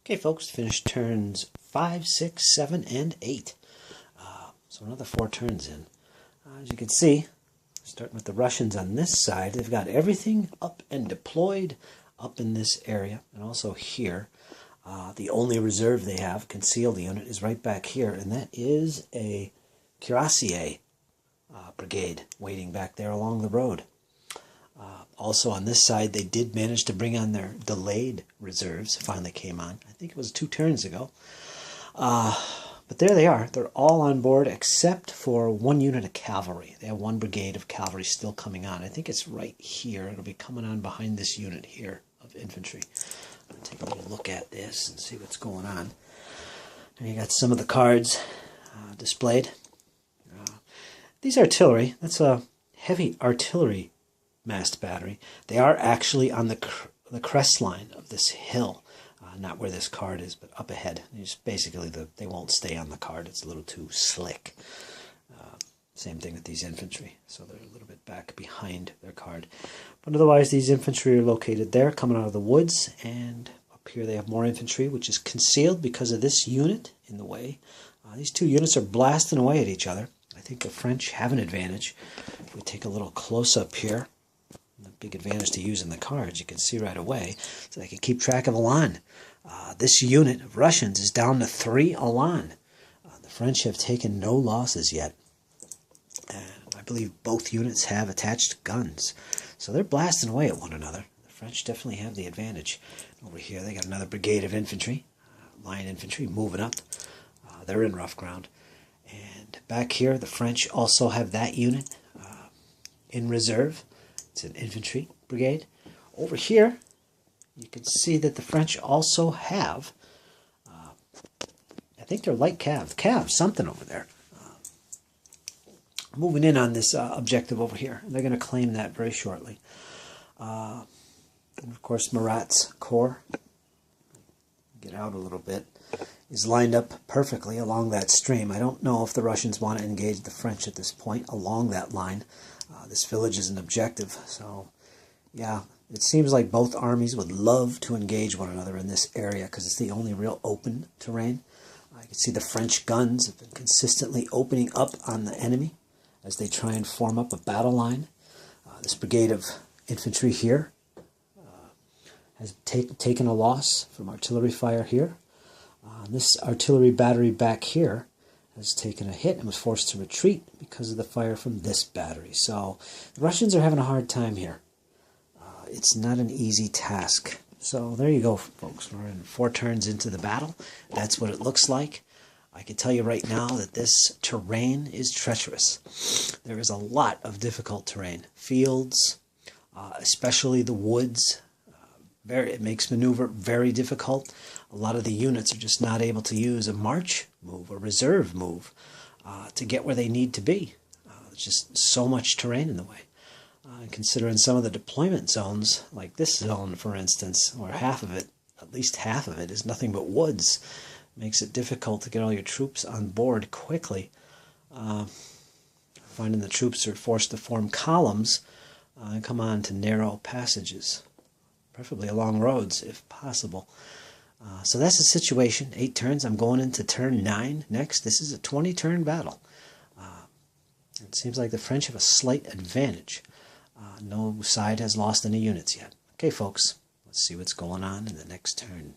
Okay, folks, finished turns 5, 6, 7, and 8. So another 4 turns in. As you can see, starting with the Russians on this side, they've got everything up and deployed up in this area, and also here. The only reserve they have, concealed unit, is right back here, and that is a cuirassier brigade waiting back there along the road. Also on this side, they did manage to bring on their delayed reserves. Finally came on. I think it was 2 turns ago. But there they are. They're all on board except for 1 unit of cavalry. They have 1 brigade of cavalry still coming on. I think it's right here. It'll be coming on behind this unit here of infantry. I'm going to take a little look at this and see what's going on. And you got some of the cards displayed. These artillery, that's a heavy artillery massed battery. They are actually on the crest line of this hill, not where this card is, but up ahead. It's basically they won't stay on the card. It's a little too slick. Same thing with these infantry, so they're a little bit back behind their card. But otherwise, these infantry are located there, coming out of the woods, and up here they have more infantry, which is concealed because of this unit in the way. These 2 units are blasting away at each other. I think the French have an advantage. If we take a little close-up here, the big advantage to using the cards, you can see right away, so they can keep track of Elan. This unit of Russians is down to 3 Elan. The French have taken no losses yet. And I believe both units have attached guns. So they're blasting away at one another. The French definitely have the advantage. Over here they got another brigade of infantry, line infantry, moving up. They're in rough ground. And back here the French also have that unit in reserve. It's an infantry brigade. Over here, you can see that the French also have, I think they're light cav, something over there. Moving in on this objective over here. They're going to claim that very shortly. And of course, Murat's corps, get out a little bit, is lined up perfectly along that stream. I don't know if the Russians want to engage the French at this point along that line. This village is an objective, so yeah, it seems like both armies would love to engage one another in this area because it's the only real open terrain. I can see the French guns have been consistently opening up on the enemy as they try and form up a battle line. This brigade of infantry here has taken a loss from artillery fire here. This artillery battery back here has taken a hit and was forced to retreat because of the fire from this battery. So the Russians are having a hard time here. It's not an easy task. So there you go, folks. We're in 4 turns into the battle. That's what it looks like. I can tell you right now that this terrain is treacherous. There is a lot of difficult terrain. Fields, especially the woods. It makes maneuver very difficult. A lot of the units are just not able to use a march move, a reserve move, to get where they need to be. There's just so much terrain in the way. Considering some of the deployment zones, like this zone, for instance, or half of it, at least half of it, is nothing but woods. Makes it difficult to get all your troops on board quickly. Finding the troops are forced to form columns and come on to narrow passages, preferably along roads if possible. So that's the situation. 8 turns. I'm going into turn 9 next. This is a 20-turn battle. It seems like the French have a slight advantage. No side has lost any units yet. Okay, folks, let's see what's going on in the next turn.